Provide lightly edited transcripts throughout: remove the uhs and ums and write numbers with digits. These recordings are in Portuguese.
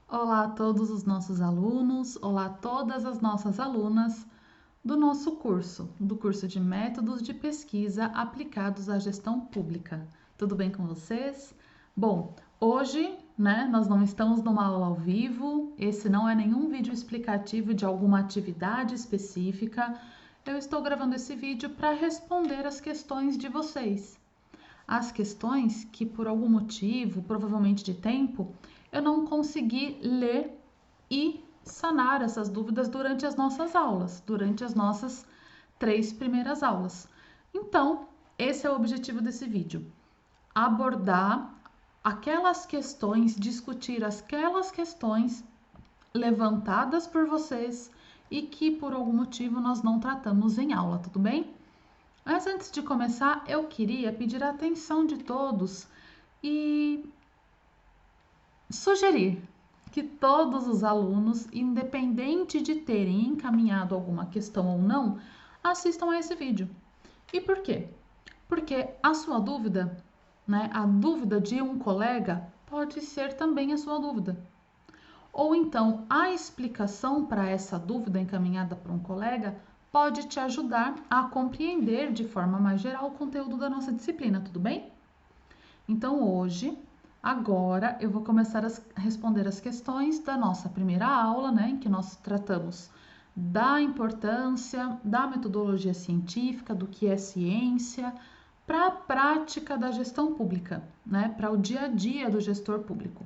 Olá a todos os nossos alunos, olá a todas as nossas alunas do nosso curso, do curso de Métodos de Pesquisa Aplicados à Gestão Pública. Tudo bem com vocês? Bom, hoje, nós não estamos numa aula ao vivo, esse não é nenhum vídeo explicativo de alguma atividade específica. Eu estou gravando esse vídeo para responder as questões de vocês. As questões que por algum motivo, provavelmente de tempo, eu não consegui ler e sanar essas dúvidas durante as nossas aulas, durante as nossas 3 primeiras aulas. Então, esse é o objetivo desse vídeo: abordar aquelas questões, discutir aquelas questões levantadas por vocês e que por algum motivo nós não tratamos em aula, tudo bem? Mas antes de começar, eu queria pedir a atenção de todos e sugerir que todos os alunos, independente de terem encaminhado alguma questão ou não, assistam a esse vídeo. E por quê? Porque a sua dúvida, a dúvida de um colega pode ser também a sua dúvida. Ou então, a explicação para essa dúvida encaminhada por um colega pode te ajudar a compreender de forma mais geral o conteúdo da nossa disciplina, tudo bem? Então, agora, eu vou começar a responder as questões da nossa primeira aula, em que nós tratamos da importância da metodologia científica, do que é ciência, para a prática da gestão pública, para o dia a dia do gestor público.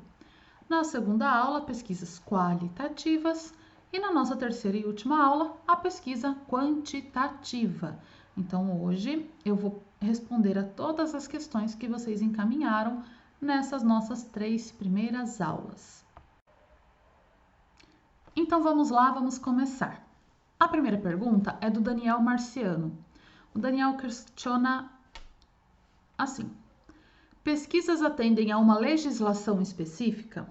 Na segunda aula, pesquisas qualitativas e na nossa terceira e última aula, a pesquisa quantitativa. Então, hoje eu vou responder a todas as questões que vocês encaminharam nessas nossas 3 primeiras aulas. Então, vamos lá, vamos começar. A primeira pergunta é do Daniel Marciano. O Daniel questiona assim: pesquisas atendem a uma legislação específica?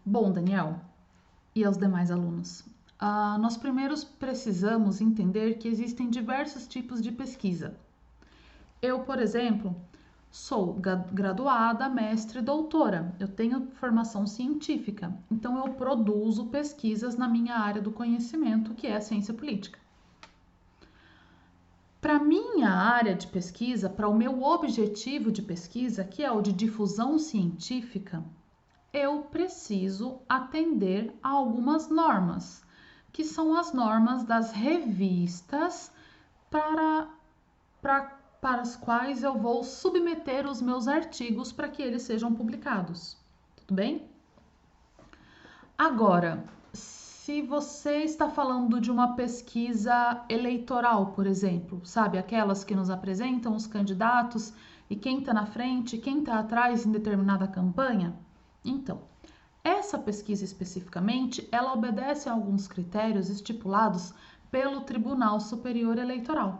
Bom, Daniel, e aos demais alunos, nós primeiros precisamos entender que existem diversos tipos de pesquisa. Eu, por exemplo, sou graduada, mestre, doutora. Eu tenho formação científica, então eu produzo pesquisas na minha área do conhecimento, que é a ciência política. Para minha área de pesquisa, para o meu objetivo de pesquisa, que é o de difusão científica, eu preciso atender a algumas normas, que são as normas das revistas para as quais eu vou submeter os meus artigos para que eles sejam publicados. Tudo bem? Agora, se você está falando de uma pesquisa eleitoral, por exemplo, sabe, aquelas que nos apresentam os candidatos e quem está na frente, quem está atrás em determinada campanha, então, essa pesquisa especificamente, ela obedece a alguns critérios estipulados pelo Tribunal Superior Eleitoral.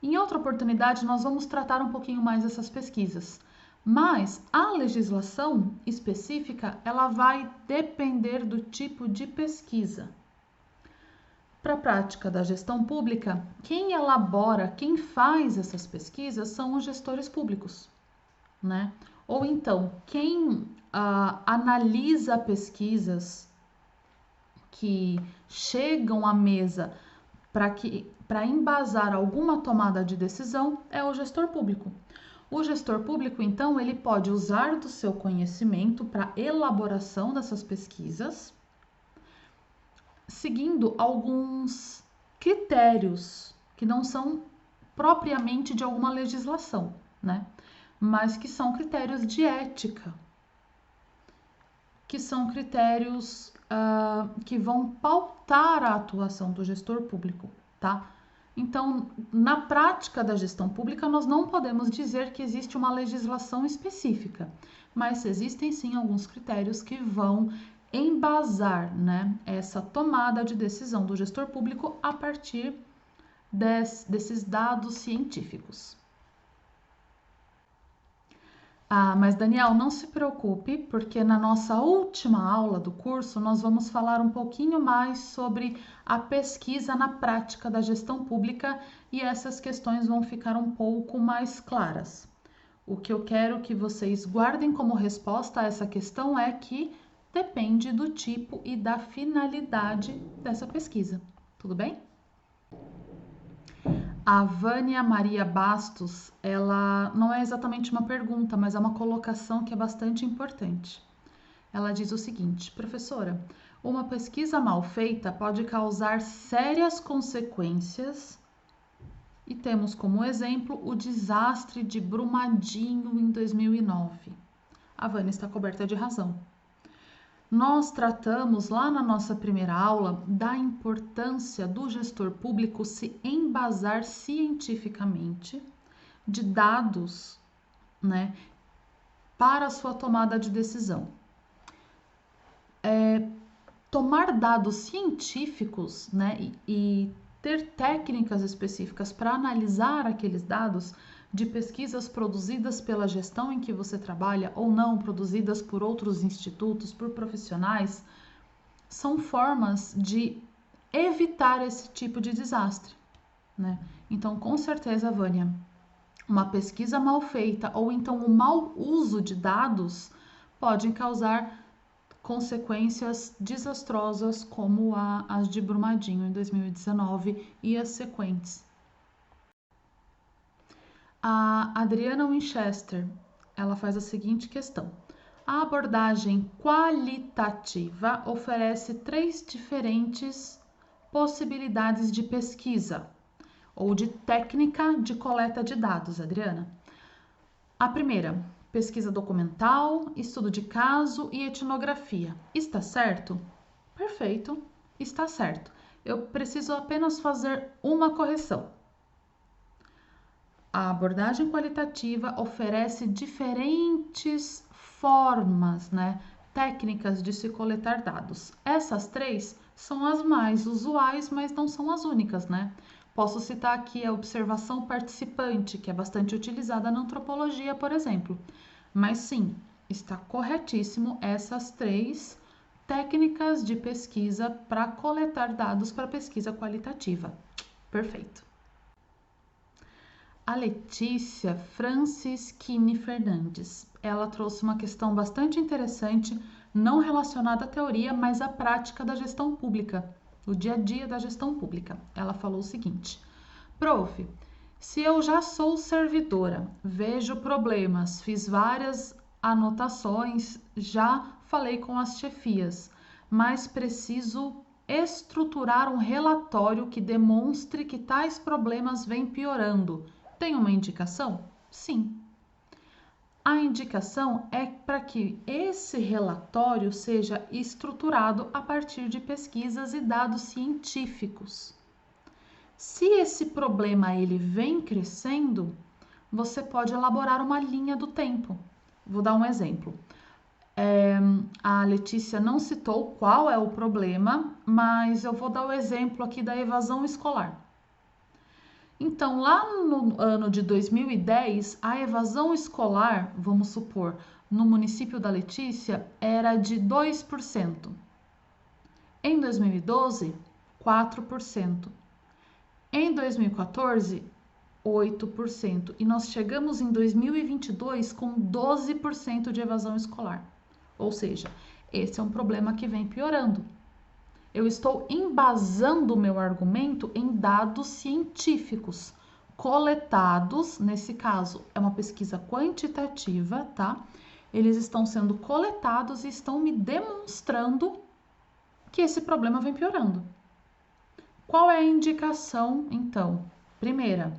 Em outra oportunidade, nós vamos tratar um pouquinho mais dessas pesquisas, mas a legislação específica, ela vai depender do tipo de pesquisa. Para a prática da gestão pública, quem elabora, quem faz essas pesquisas são os gestores públicos, Ou então, quem analisa pesquisas que chegam à mesa para embasar alguma tomada de decisão é o gestor público. O gestor público, então, ele pode usar do seu conhecimento para elaboração dessas pesquisas, seguindo alguns critérios que não são propriamente de alguma legislação, mas que são critérios de ética, que são critérios que vão pautar a atuação do gestor público, tá? Então, na prática da gestão pública, nós não podemos dizer que existe uma legislação específica, mas existem sim alguns critérios que vão embasar, essa tomada de decisão do gestor público a partir desses dados científicos. Mas Daniel, não se preocupe, porque na nossa última aula do curso nós vamos falar um pouquinho mais sobre a pesquisa na prática da gestão pública e essas questões vão ficar um pouco mais claras. O que eu quero que vocês guardem como resposta a essa questão é que depende do tipo e da finalidade dessa pesquisa. Tudo bem? A Vânia Maria Bastos, ela não é exatamente uma pergunta, mas é uma colocação que é bastante importante. Ela diz o seguinte: professora, uma pesquisa mal feita pode causar sérias consequências e temos como exemplo o desastre de Brumadinho em 2009. A Vânia está coberta de razão. Nós tratamos lá na nossa primeira aula da importância do gestor público se embasar cientificamente de dados, né, para a sua tomada de decisão. Tomar dados científicos, né, e ter técnicas específicas para analisar aqueles dados de pesquisas produzidas pela gestão em que você trabalha ou não, produzidas por outros institutos, por profissionais, são formas de evitar esse tipo de desastre, né? Então, com certeza, Vânia, uma pesquisa mal feita ou então o mau uso de dados pode causar consequências desastrosas como as de Brumadinho em 2019 e as sequentes. A Adriana Winchester, ela faz a seguinte questão: a abordagem qualitativa oferece 3 diferentes possibilidades de pesquisa ou de técnica de coleta de dados, Adriana. A primeira, pesquisa documental, estudo de caso e etnografia. Está certo? Perfeito, está certo. Eu preciso apenas fazer uma correção. A abordagem qualitativa oferece diferentes formas, né, técnicas de se coletar dados. Essas 3 são as mais usuais, mas não são as únicas, né? Posso citar aqui a observação participante, que é bastante utilizada na antropologia, por exemplo. Mas sim, está corretíssimo essas 3 técnicas de pesquisa para coletar dados para pesquisa qualitativa. Perfeito. A Letícia Francischini Fernandes, ela trouxe uma questão bastante interessante, não relacionada à teoria, mas à prática da gestão pública, o dia a dia da gestão pública. Ela falou o seguinte: prof, se eu já sou servidora, vejo problemas, fiz várias anotações, já falei com as chefias, mas preciso estruturar um relatório que demonstre que tais problemas vêm piorando. Tem uma indicação? Sim. A indicação é para que esse relatório seja estruturado a partir de pesquisas e dados científicos. Se esse problema ele vem crescendo, você pode elaborar uma linha do tempo. Vou dar um exemplo. A Letícia não citou qual é o problema, mas eu vou dar o exemplo aqui da evasão escolar. Então, lá no ano de 2010, a evasão escolar, vamos supor, no município da Letícia, era de 2%. Em 2012, 4%. Em 2014, 8%. E nós chegamos em 2022 com 12% de evasão escolar. Ou seja, esse é um problema que vem piorando. Eu estou embasando o meu argumento em dados científicos coletados, nesse caso é uma pesquisa quantitativa, tá? Eles estão sendo coletados e estão me demonstrando que esse problema vem piorando. Qual é a indicação, então? Primeira,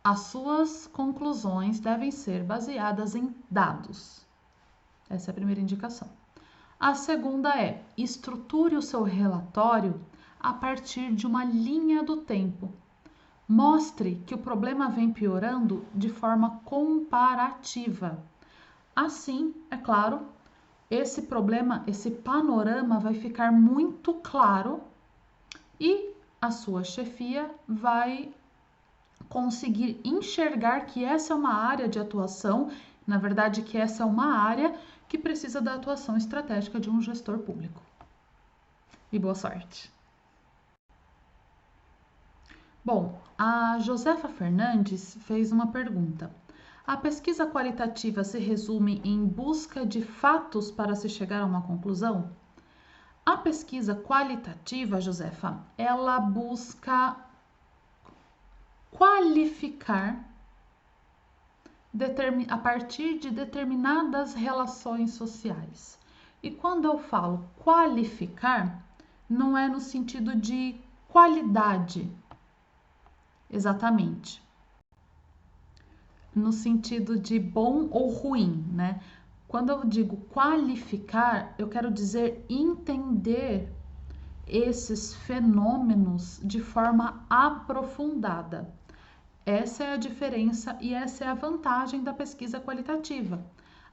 as suas conclusões devem ser baseadas em dados. Essa é a primeira indicação. A segunda é: estruture o seu relatório a partir de uma linha do tempo. Mostre que o problema vem piorando de forma comparativa. Assim, é claro, esse problema, esse panorama vai ficar muito claro e a sua chefia vai conseguir enxergar que essa é uma área de atuação, na verdade que essa é uma área que precisa da atuação estratégica de um gestor público. E boa sorte! Bom, a Josefa Fernandes fez uma pergunta. A pesquisa qualitativa se resume em busca de fatos para se chegar a uma conclusão? A pesquisa qualitativa, Josefa, ela busca qualificar a partir de determinadas relações sociais. E quando eu falo qualificar, não é no sentido de qualidade, exatamente. No sentido de bom ou ruim, né? Quando eu digo qualificar, eu quero dizer entender esses fenômenos de forma aprofundada. Essa é a diferença e essa é a vantagem da pesquisa qualitativa.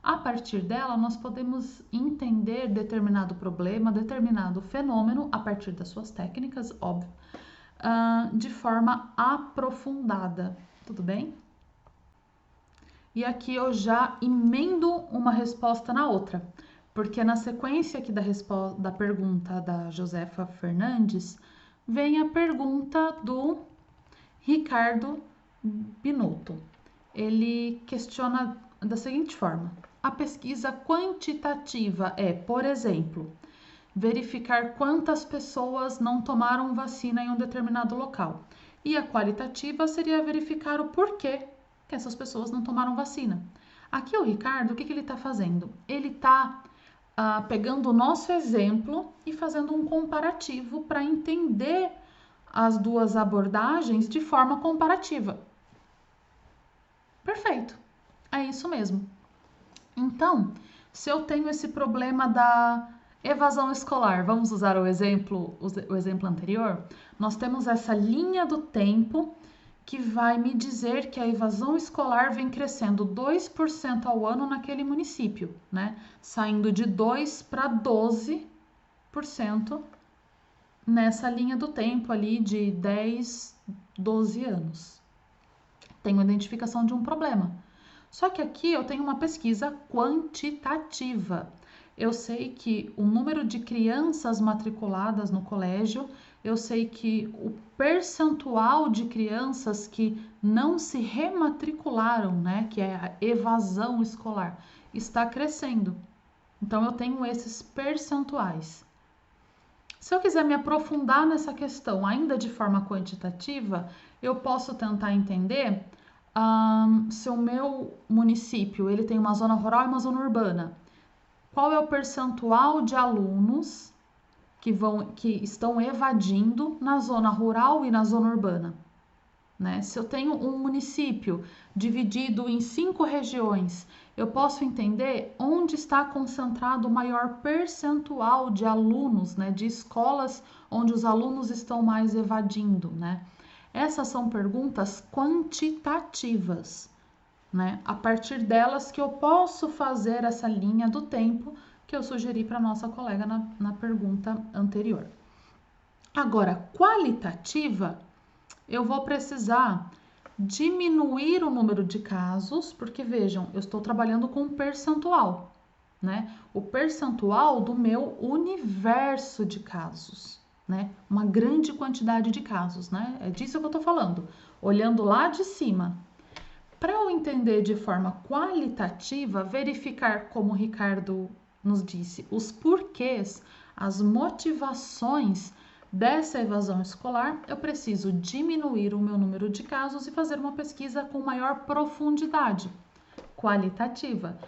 A partir dela, nós podemos entender determinado problema, determinado fenômeno, a partir das suas técnicas, óbvio, de forma aprofundada. Tudo bem? E aqui eu já emendo uma resposta na outra, porque na sequência aqui da pergunta da Josefa Fernandes, vem a pergunta do Ricardo Binotto. Ele questiona da seguinte forma: a pesquisa quantitativa é, por exemplo, verificar quantas pessoas não tomaram vacina em um determinado local. E a qualitativa seria verificar o porquê que essas pessoas não tomaram vacina. Aqui o Ricardo, o que ele está fazendo? Ele está pegando o nosso exemplo e fazendo um comparativo para entender as duas abordagens de forma comparativa. Perfeito, é isso mesmo. Então, se eu tenho esse problema da evasão escolar, vamos usar o exemplo anterior, nós temos essa linha do tempo que vai me dizer que a evasão escolar vem crescendo 2% ao ano naquele município, né? Saindo de 2 para 12% nessa linha do tempo ali de 10, 12 anos. Tenho identificação de um problema. Só que aqui eu tenho uma pesquisa quantitativa. Eu sei que o número de crianças matriculadas no colégio, eu sei que o percentual de crianças que não se rematricularam, né, que é a evasão escolar, está crescendo. Então eu tenho esses percentuais. Se eu quiser me aprofundar nessa questão ainda de forma quantitativa, eu posso tentar entender se o meu município ele tem uma zona rural e uma zona urbana. Qual é o percentual de alunos que estão evadindo na zona rural e na zona urbana? Né? Se eu tenho um município dividido em 5 regiões, eu posso entender onde está concentrado o maior percentual de alunos, né? De escolas onde os alunos estão mais evadindo, né? Essas são perguntas quantitativas, né? A partir delas que eu posso fazer essa linha do tempo que eu sugeri para nossa colega na pergunta anterior. Agora, qualitativa, eu vou precisar diminuir o número de casos, porque vejam, eu estou trabalhando com percentual, né? O percentual do meu universo de casos, né? Uma grande quantidade de casos, né? É disso que eu estou falando, olhando lá de cima. Para eu entender de forma qualitativa, verificar, como o Ricardo nos disse, os porquês, as motivações dessa evasão escolar, eu preciso diminuir o meu número de casos e fazer uma pesquisa com maior profundidade qualitativa.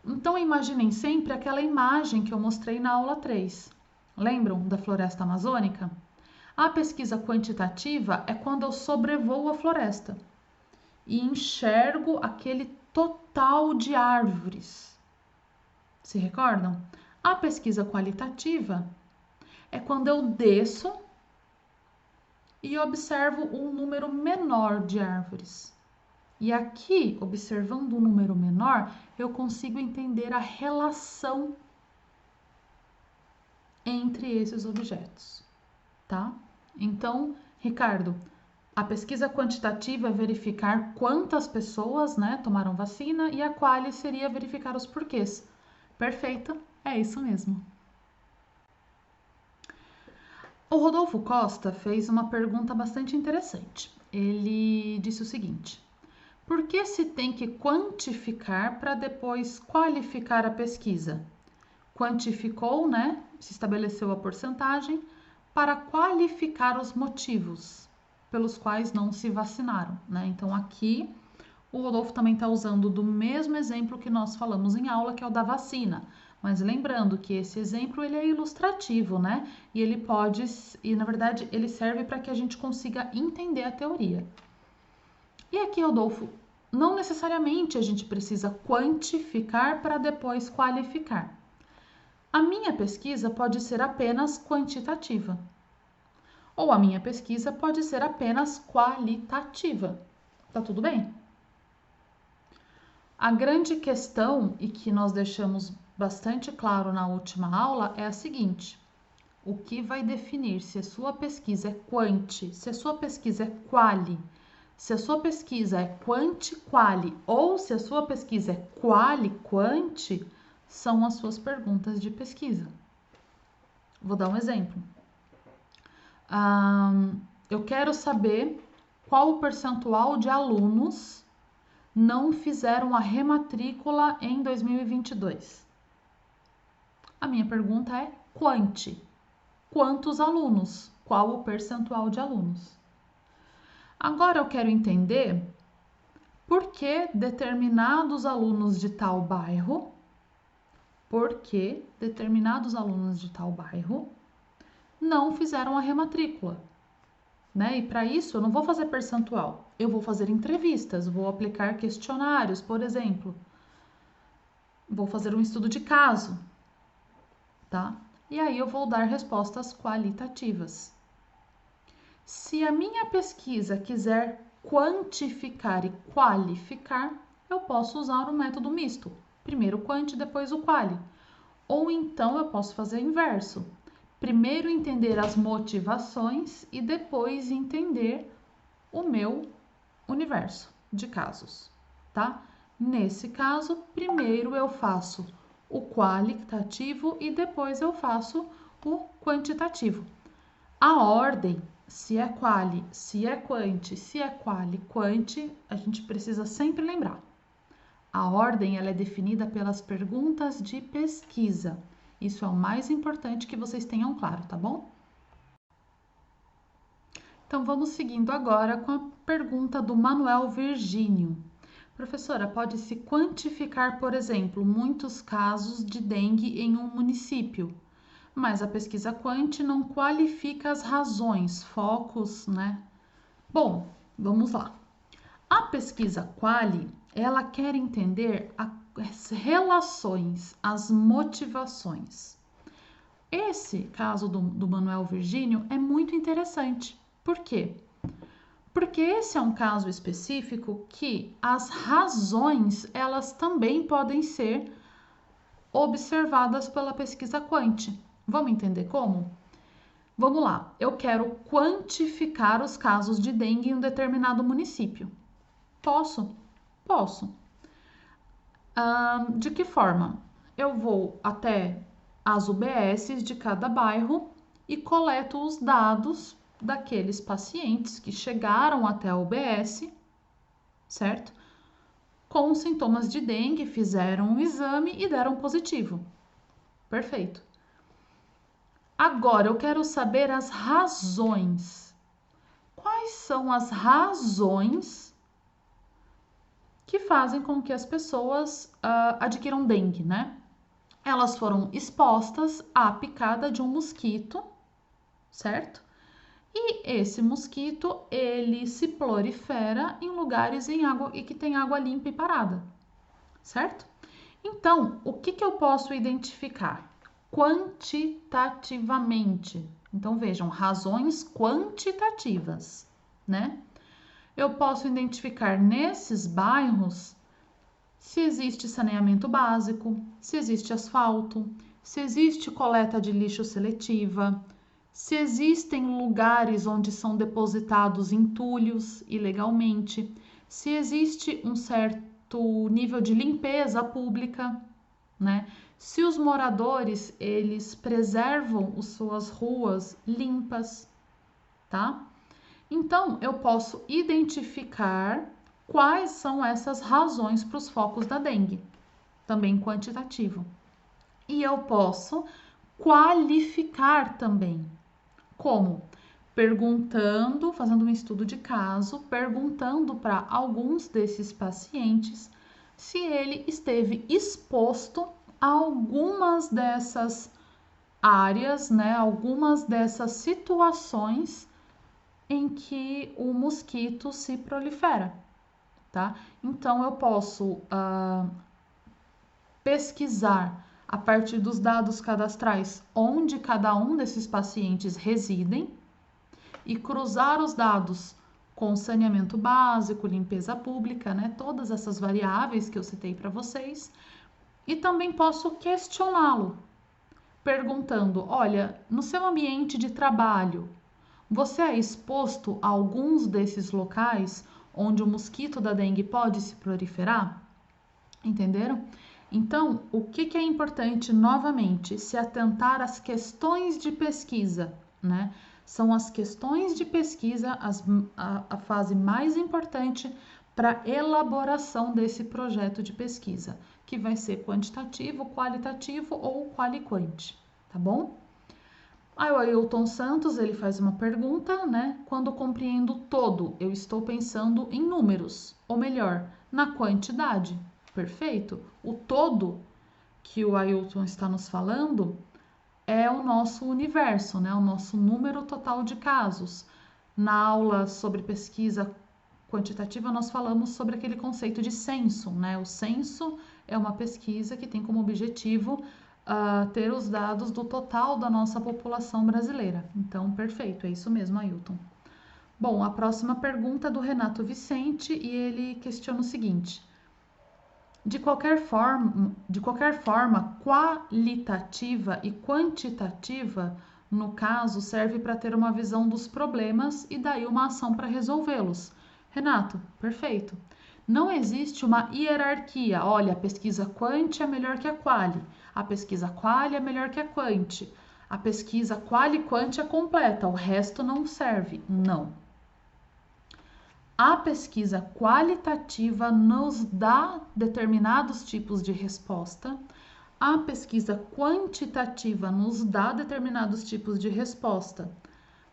Então, imaginem sempre aquela imagem que eu mostrei na aula 3. Lembram da floresta amazônica? A pesquisa quantitativa é quando eu sobrevoo a floresta e enxergo aquele total de árvores. Se recordam? A pesquisa qualitativa é quando eu desço e observo um número menor de árvores. E aqui, observando um número menor, eu consigo entender a relação entre esses objetos, tá? Então, Ricardo, a pesquisa quantitativa é verificar quantas pessoas, né, tomaram vacina e a quali seria verificar os porquês. Perfeito, é isso mesmo. O Rodolfo Costa fez uma pergunta bastante interessante. Ele disse o seguinte: Por que se tem que quantificar para depois qualificar a pesquisa? Quantificou, né? Se estabeleceu a porcentagem para qualificar os motivos pelos quais não se vacinaram, né? Então aqui o Rodolfo também está usando do mesmo exemplo que nós falamos em aula, que é o da vacina. Mas lembrando que esse exemplo ele é ilustrativo, né? E ele pode, e na verdade ele serve para que a gente consiga entender a teoria. E aqui, Rodolfo, não necessariamente a gente precisa quantificar para depois qualificar. A minha pesquisa pode ser apenas quantitativa, ou a minha pesquisa pode ser apenas qualitativa. Tá tudo bem? A grande questão, e que nós deixamos bastante claro na última aula, é a seguinte: o que vai definir se a sua pesquisa é quanti, se a sua pesquisa é quali, se a sua pesquisa é quanti-quali ou se a sua pesquisa é quali-quanti, são as suas perguntas de pesquisa. Vou dar um exemplo. Eu quero saber qual o percentual de alunos não fizeram a rematrícula em 2022. A minha pergunta é quanti. Quantos alunos? Qual o percentual de alunos? Agora eu quero entender por que determinados alunos de tal bairro, não fizeram a rematrícula, né? E para isso eu não vou fazer percentual, eu vou fazer entrevistas, vou aplicar questionários, por exemplo. Vou fazer um estudo de caso, tá? E aí eu vou dar respostas qualitativas. Se a minha pesquisa quiser quantificar e qualificar, eu posso usar o método misto. Primeiro o quanti, depois o quali. Ou então eu posso fazer o inverso. Primeiro entender as motivações e depois entender o meu universo de casos, tá? Nesse caso, primeiro eu faço o qualitativo e depois eu faço o quantitativo. A ordem, se é quali, se é quanti, se é quali, quanti, a gente precisa sempre lembrar. A ordem ela é definida pelas perguntas de pesquisa. Isso é o mais importante que vocês tenham claro, tá bom? Então vamos seguindo agora com a pergunta do Manuel Virgínio. Professora, pode-se quantificar, por exemplo, muitos casos de dengue em um município, mas a pesquisa quanti não qualifica as razões, focos, né? Bom, vamos lá. A pesquisa quali, ela quer entender as relações, as motivações. Esse caso do Manuel Virgínio é muito interessante. Por quê? Porque esse é um caso específico que as razões, elas também podem ser observadas pela pesquisa quanti. Vamos entender como? Vamos lá, eu quero quantificar os casos de dengue em um determinado município. Posso? Posso. De que forma? Eu vou até as UBSs de cada bairro e coleto os dados daqueles pacientes que chegaram até a UBS, certo? Com sintomas de dengue, fizeram um exame e deram positivo. Perfeito. Agora eu quero saber as razões. Quais são as razões que fazem com que as pessoas adquiram dengue, né? Elas foram expostas à picada de um mosquito, certo? E esse mosquito, ele se prolifera em lugares em água e que tem água limpa e parada, certo? Então, o que eu posso identificar? Quantitativamente. Então, vejam, razões quantitativas, né? Eu posso identificar nesses bairros se existe saneamento básico, se existe asfalto, se existe coleta de lixo seletiva, se existem lugares onde são depositados entulhos ilegalmente, se existe um certo nível de limpeza pública, né? Se os moradores, eles preservam as suas ruas limpas, tá? Então, eu posso identificar quais são essas razões para os focos da dengue, também quantitativo. E eu posso qualificar também. Como? Perguntando, fazendo um estudo de caso, perguntando para alguns desses pacientes se ele esteve exposto a algumas dessas áreas, né, algumas dessas situações em que o mosquito se prolifera, tá? Então, eu posso pesquisar a partir dos dados cadastrais onde cada um desses pacientes residem e cruzar os dados com saneamento básico, limpeza pública, né? Todas essas variáveis que eu citei para vocês. E também posso questioná-lo, perguntando: olha, no seu ambiente de trabalho, você é exposto a alguns desses locais onde o mosquito da dengue pode se proliferar? Entenderam? Então, o que é importante novamente? Se atentar às questões de pesquisa, né? São as questões de pesquisa a fase mais importante para elaboração desse projeto de pesquisa, que vai ser quantitativo, qualitativo ou qualiquante, tá bom? Aí o Ailton Santos, ele faz uma pergunta, né? Quando compreendo todo, eu estou pensando em números, ou melhor, na quantidade. Perfeito? O todo que o Ailton está nos falando é o nosso universo, né? O nosso número total de casos. Na aula sobre pesquisa quantitativa, nós falamos sobre aquele conceito de censo, né? O censo é uma pesquisa que tem como objetivo ter os dados do total da nossa população brasileira. Então, perfeito, é isso mesmo, Ailton. Bom, a próxima pergunta é do Renato Vicente e ele questiona o seguinte: de qualquer forma, qualitativa e quantitativa, no caso, serve para ter uma visão dos problemas e daí uma ação para resolvê-los. Renato, perfeito. Não existe uma hierarquia. Olha, a pesquisa quant é melhor que a quali. A pesquisa quali é melhor que a quant. A pesquisa quali-quant é completa, o resto não serve. Não. A pesquisa qualitativa nos dá determinados tipos de resposta. A pesquisa quantitativa nos dá determinados tipos de resposta.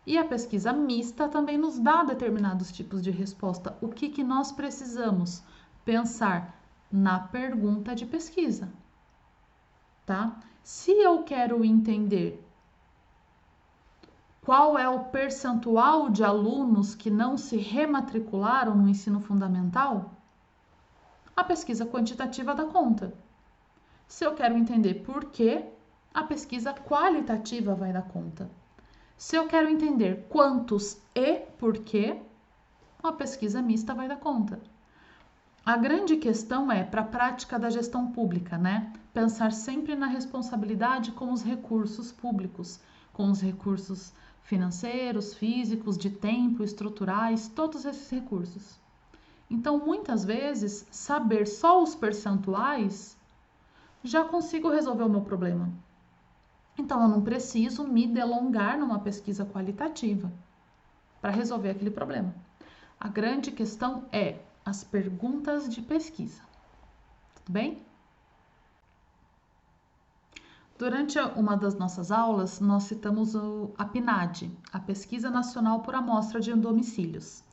E a pesquisa mista também nos dá determinados tipos de resposta. O que nós precisamos? Pensar na pergunta de pesquisa, tá? Se eu quero entender qual é o percentual de alunos que não se rematricularam no ensino fundamental, a pesquisa quantitativa dá conta. Se eu quero entender por quê, a pesquisa qualitativa vai dar conta. Se eu quero entender quantos e por quê, a pesquisa mista vai dar conta. A grande questão é, para a prática da gestão pública, né? Pensar sempre na responsabilidade com os recursos públicos, com os recursos financeiros, físicos, de tempo, estruturais, todos esses recursos. Então, muitas vezes, saber só os percentuais já consigo resolver o meu problema. Então, eu não preciso me delongar numa pesquisa qualitativa para resolver aquele problema. A grande questão é as perguntas de pesquisa. Tudo bem? Durante uma das nossas aulas, nós citamos a PNAD, a Pesquisa Nacional por Amostra de Domicílios.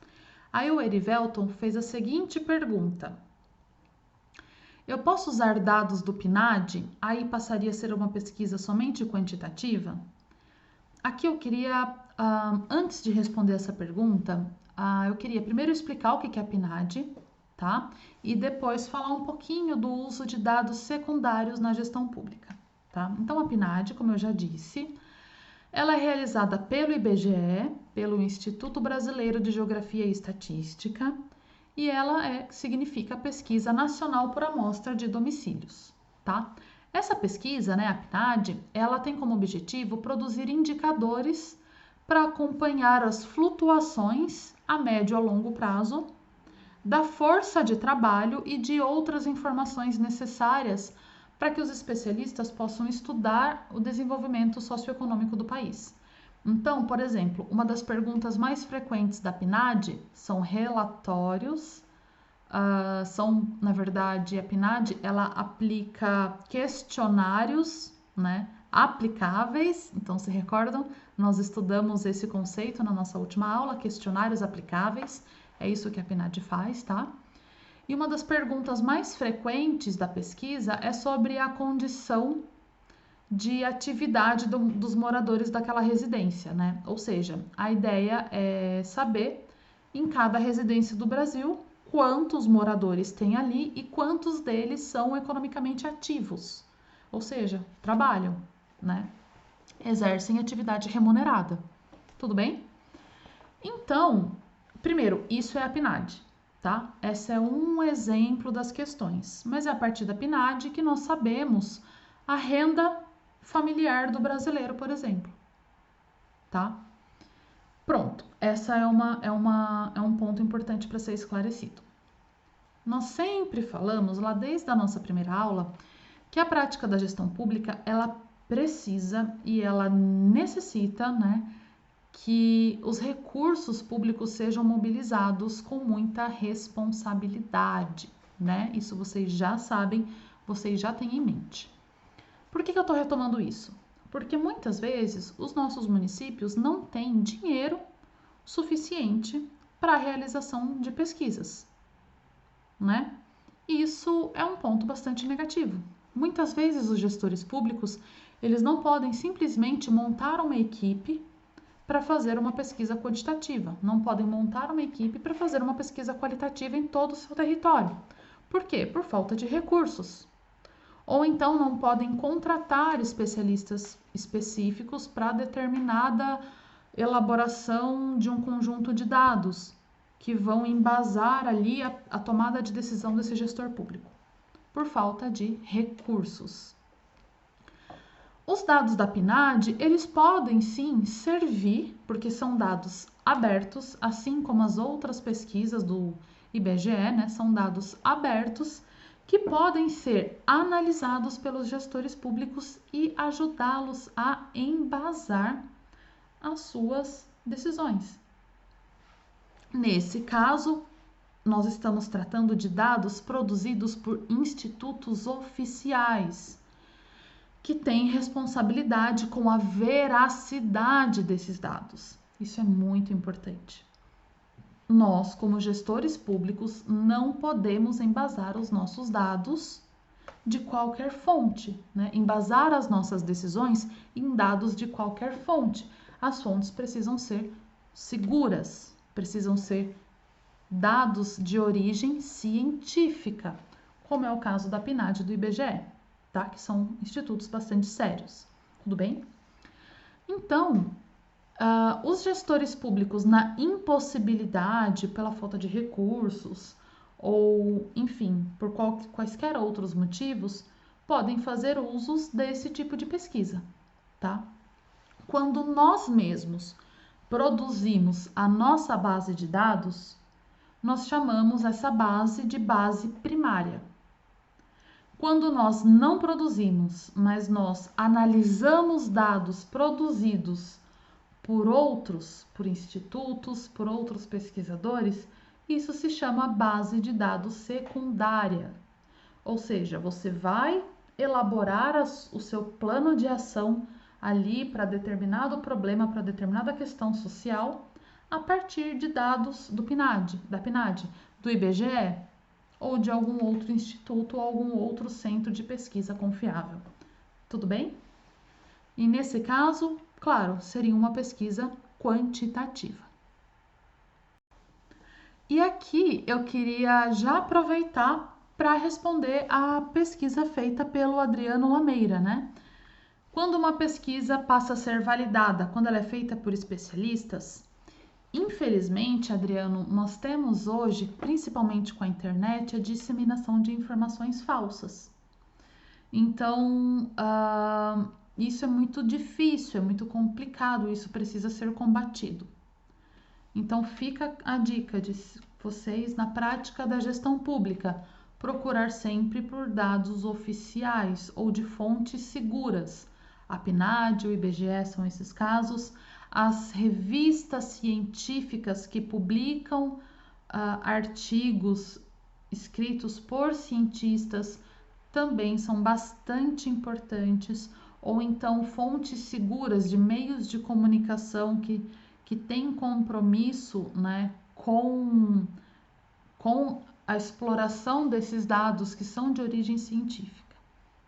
Aí o Erivelton fez a seguinte pergunta: eu posso usar dados do PNAD? Aí passaria a ser uma pesquisa somente quantitativa? Aqui eu queria, antes de responder essa pergunta, eu queria primeiro explicar o que é a PNAD, tá? E depois falar um pouquinho do uso de dados secundários na gestão pública, tá? Então, a PNAD, como eu já disse, ela é realizada pelo IBGE, pelo Instituto Brasileiro de Geografia e Estatística, e ela significa Pesquisa Nacional por Amostra de Domicílios, tá? Essa pesquisa, né, a PNAD, ela tem como objetivo produzir indicadores para acompanhar as flutuações a médio e a longo prazo da força de trabalho e de outras informações necessárias para que os especialistas possam estudar o desenvolvimento socioeconômico do país. Então, por exemplo, uma das perguntas mais frequentes da PNAD são relatórios na verdade, a PNAD, ela aplica questionários, né, aplicáveis. Então, se recordam, nós estudamos esse conceito na nossa última aula, questionários aplicáveis. É isso que a PNAD faz, tá? E uma das perguntas mais frequentes da pesquisa é sobre a condição de atividade dos moradores daquela residência, né? Ou seja, a ideia é saber, em cada residência do Brasil, quantos moradores tem ali e quantos deles são economicamente ativos, ou seja, trabalham, né? Exercem atividade remunerada. Tudo bem? Então, primeiro, isso é a PNAD, tá? Esse é um exemplo das questões, mas é a partir da PNAD que nós sabemos a renda familiar do brasileiro, por exemplo, tá? Pronto, essa é um ponto importante para ser esclarecido. Nós sempre falamos, lá desde a nossa primeira aula, que a prática da gestão pública, ela precisa e ela necessita, né, que os recursos públicos sejam mobilizados com muita responsabilidade, né? Isso vocês já sabem, vocês já têm em mente. Por que eu estou retomando isso? Porque muitas vezes os nossos municípios não têm dinheiro suficiente para a realização de pesquisas, né? E isso é um ponto bastante negativo. Muitas vezes os gestores públicos, eles não podem simplesmente montar uma equipe para fazer uma pesquisa quantitativa, não podem montar uma equipe para fazer uma pesquisa qualitativa em todo o seu território. Por quê? Por falta de recursos. Ou então não podem contratar especialistas específicos para determinada elaboração de um conjunto de dados que vão embasar ali a tomada de decisão desse gestor público, por falta de recursos. Os dados da PNAD, eles podem sim servir, porque são dados abertos, assim como as outras pesquisas do IBGE, né? São dados abertos que podem ser analisados pelos gestores públicos e ajudá-los a embasar as suas decisões. Nesse caso, nós estamos tratando de dados produzidos por institutos oficiais, que têm responsabilidade com a veracidade desses dados. Isso é muito importante. Nós, como gestores públicos, não podemos embasar os nossos dados de qualquer fonte, né? Embasar as nossas decisões em dados de qualquer fonte. As fontes precisam ser seguras, precisam ser dados de origem científica, como é o caso da PNAD do IBGE, tá? Que são institutos bastante sérios, tudo bem? Então, os gestores públicos, na impossibilidade, pela falta de recursos, ou, enfim, por quaisquer outros motivos, podem fazer usos desse tipo de pesquisa, tá? Quando nós mesmos produzimos a nossa base de dados, nós chamamos essa base de base primária. Quando nós não produzimos, mas nós analisamos dados produzidos por outros, por institutos, por outros pesquisadores, isso se chama base de dados secundária. Ou seja, você vai elaborar o seu plano de ação ali para determinado problema, para determinada questão social, a partir de dados da PNAD, do IBGE ou de algum outro instituto ou algum outro centro de pesquisa confiável. Tudo bem? E nesse caso, claro, seria uma pesquisa quantitativa. E aqui eu queria já aproveitar para responder a pesquisa feita pelo Adriano Lameira, né? Quando uma pesquisa passa a ser validada, quando ela é feita por especialistas, infelizmente, Adriano, nós temos hoje, principalmente com a internet, a disseminação de informações falsas. Então, isso é muito difícil, é muito complicado, isso precisa ser combatido. Então, fica a dica de vocês, na prática da gestão pública, procurar sempre por dados oficiais ou de fontes seguras. A PNAD, o IBGE são esses casos. As revistas científicas que publicam artigos escritos por cientistas também são bastante importantes, ou então fontes seguras de meios de comunicação que têm compromisso, né, com a exploração desses dados que são de origem científica,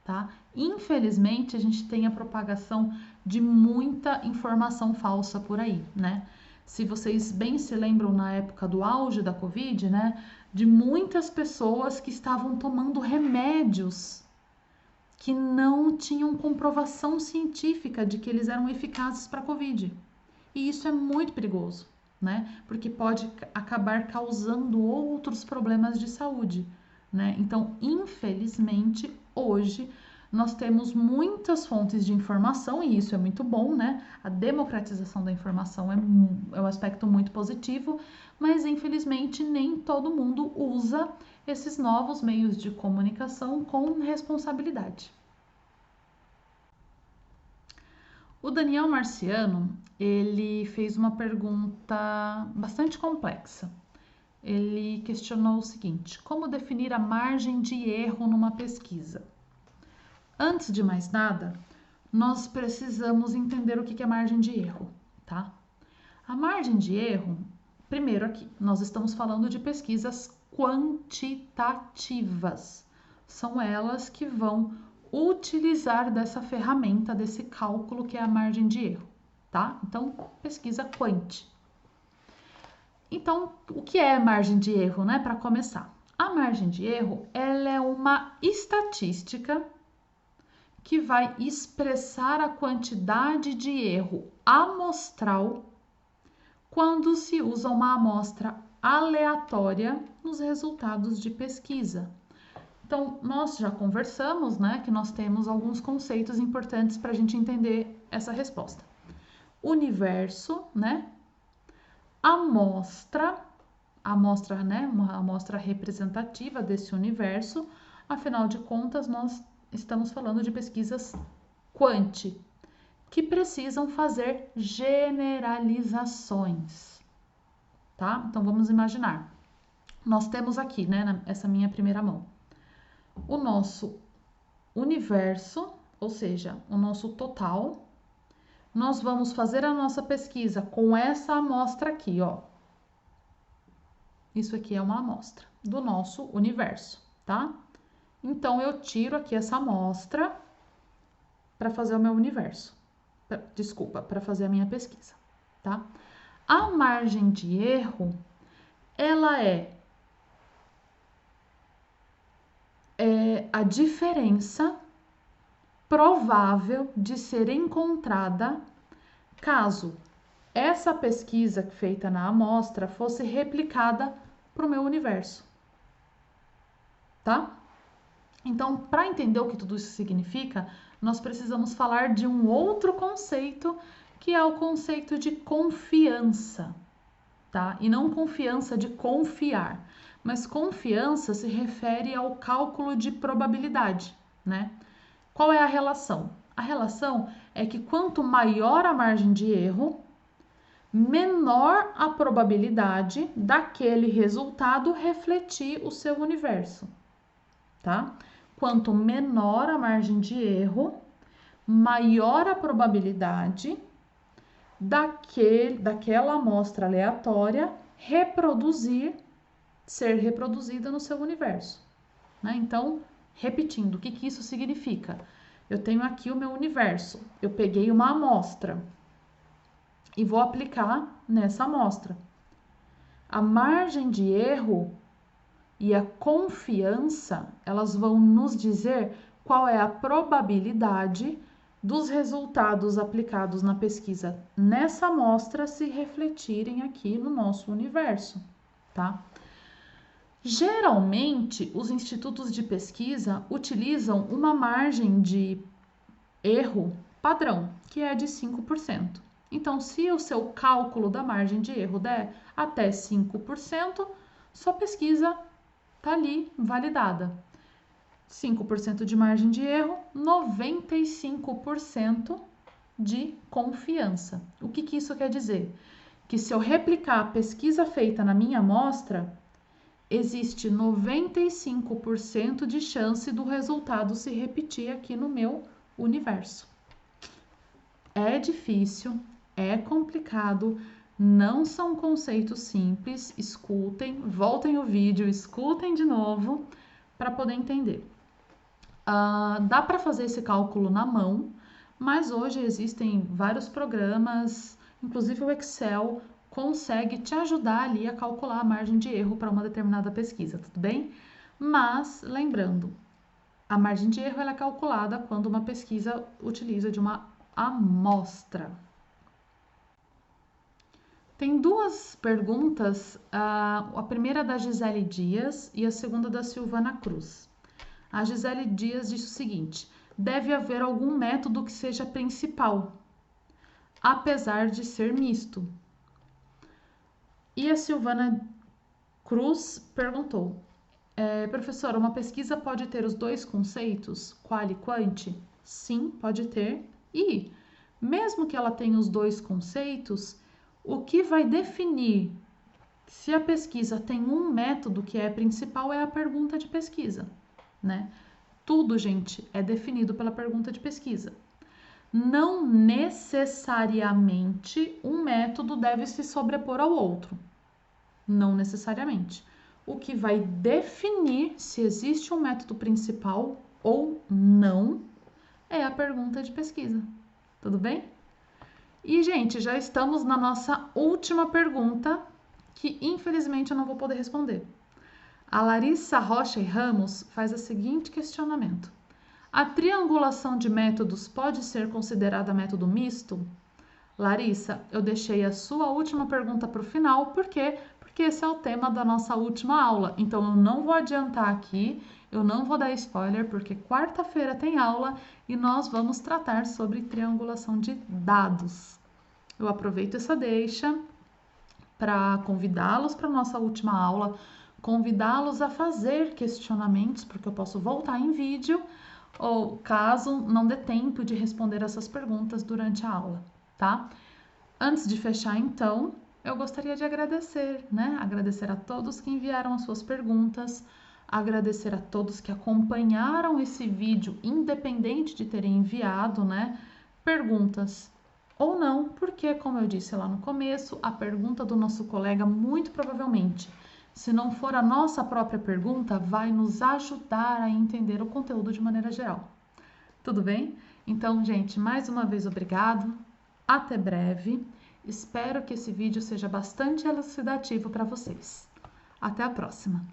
tá? Infelizmente, a gente tem a propagação de muita informação falsa por aí, né? Se vocês bem se lembram, na época do auge da Covid, né, de muitas pessoas que estavam tomando remédios que não tinham comprovação científica de que eles eram eficazes para a Covid. E isso é muito perigoso, né? Porque pode acabar causando outros problemas de saúde, né? Então, infelizmente, hoje nós temos muitas fontes de informação e isso é muito bom, né? A democratização da informação é um aspecto muito positivo, mas infelizmente nem todo mundo usa esses novos meios de comunicação com responsabilidade. O Daniel Marciano, ele fez uma pergunta bastante complexa. Ele questionou o seguinte: como definir a margem de erro numa pesquisa? Antes de mais nada, nós precisamos entender o que é margem de erro, tá? A margem de erro, primeiro aqui, nós estamos falando de pesquisas quantitativas. São elas que vão utilizar dessa ferramenta, desse cálculo que é a margem de erro, tá? Então, pesquisa quant. Então, o que é margem de erro, né? Para começar, a margem de erro, ela é uma estatística que vai expressar a quantidade de erro amostral quando se usa uma amostra aleatória nos resultados de pesquisa. Então, nós já conversamos, né, que nós temos alguns conceitos importantes para a gente entender essa resposta. Universo, né? Amostra, né, uma amostra representativa desse universo. Afinal de contas, nós estamos falando de pesquisas quant, que precisam fazer generalizações, tá? Então, vamos imaginar. Nós temos aqui, né, essa minha primeira mão, o nosso universo, ou seja, o nosso total. Nós vamos fazer a nossa pesquisa com essa amostra aqui, ó. Isso aqui é uma amostra do nosso universo, tá? Então, eu tiro aqui essa amostra para fazer o meu universo. Desculpa, para fazer a minha pesquisa, tá? A margem de erro, ela é a diferença provável de ser encontrada caso essa pesquisa feita na amostra fosse replicada para o meu universo, tá? Então, para entender o que tudo isso significa, nós precisamos falar de um outro conceito, que é o conceito de confiança, tá? E não confiança de confiar, mas confiança se refere ao cálculo de probabilidade, né? Qual é a relação? A relação é que quanto maior a margem de erro, menor a probabilidade daquele resultado refletir o seu universo, tá? Quanto menor a margem de erro, maior a probabilidade daquela amostra aleatória ser reproduzida no seu universo, né? Então, repetindo, o que isso significa? Eu tenho aqui o meu universo, eu peguei uma amostra e vou aplicar nessa amostra. A margem de erro e a confiança, elas vão nos dizer qual é a probabilidade dos resultados aplicados na pesquisa nessa amostra se refletirem aqui no nosso universo, tá? Geralmente, os institutos de pesquisa utilizam uma margem de erro padrão, que é de 5%. Então, se o seu cálculo da margem de erro der até 5%, sua pesquisa está ali validada. 5% de margem de erro, 95% de confiança. O que isso quer dizer? Que se eu replicar a pesquisa feita na minha amostra, existe 95% de chance do resultado se repetir aqui no meu universo. É difícil, é complicado, não são conceitos simples. Escutem, voltem o vídeo, escutem de novo para poder entender. Dá para fazer esse cálculo na mão, mas hoje existem vários programas, inclusive o Excel consegue te ajudar ali a calcular a margem de erro para uma determinada pesquisa, tudo bem? Mas, lembrando, a margem de erro ela é calculada quando uma pesquisa utiliza de uma amostra. Tem duas perguntas, a primeira é da Gisele Dias e a segunda da Silvana Cruz. A Gisele Dias diz o seguinte: deve haver algum método que seja principal, apesar de ser misto. E a Silvana Cruz perguntou: professora, uma pesquisa pode ter os dois conceitos, qual e quant? Sim, pode ter. E, mesmo que ela tenha os dois conceitos, o que vai definir se a pesquisa tem um método que é principal é a pergunta de pesquisa, né? Tudo, gente, é definido pela pergunta de pesquisa. Não necessariamente um método deve se sobrepor ao outro. Não necessariamente. O que vai definir se existe um método principal ou não é a pergunta de pesquisa. Tudo bem? E, gente, já estamos na nossa última pergunta, que infelizmente eu não vou poder responder. A Larissa Rocha e Ramos faz o seguinte questionamento: a triangulação de métodos pode ser considerada método misto? Larissa, eu deixei a sua última pergunta para o final, por quê? Porque esse é o tema da nossa última aula. Então, eu não vou adiantar aqui, eu não vou dar spoiler, porque quarta-feira tem aula e nós vamos tratar sobre triangulação de dados. Eu aproveito essa deixa para convidá-los para a nossa última aula, convidá-los a fazer questionamentos, porque eu posso voltar em vídeo, ou caso não dê tempo de responder essas perguntas durante a aula, tá? Antes de fechar, então, eu gostaria de agradecer, né? Agradecer a todos que enviaram as suas perguntas, agradecer a todos que acompanharam esse vídeo, independente de terem enviado, né, perguntas ou não, porque, como eu disse lá no começo, a pergunta do nosso colega, muito provavelmente, se não for a nossa própria pergunta, vai nos ajudar a entender o conteúdo de maneira geral. Tudo bem? Então, gente, mais uma vez, obrigado. Até breve. Espero que esse vídeo seja bastante elucidativo para vocês. Até a próxima!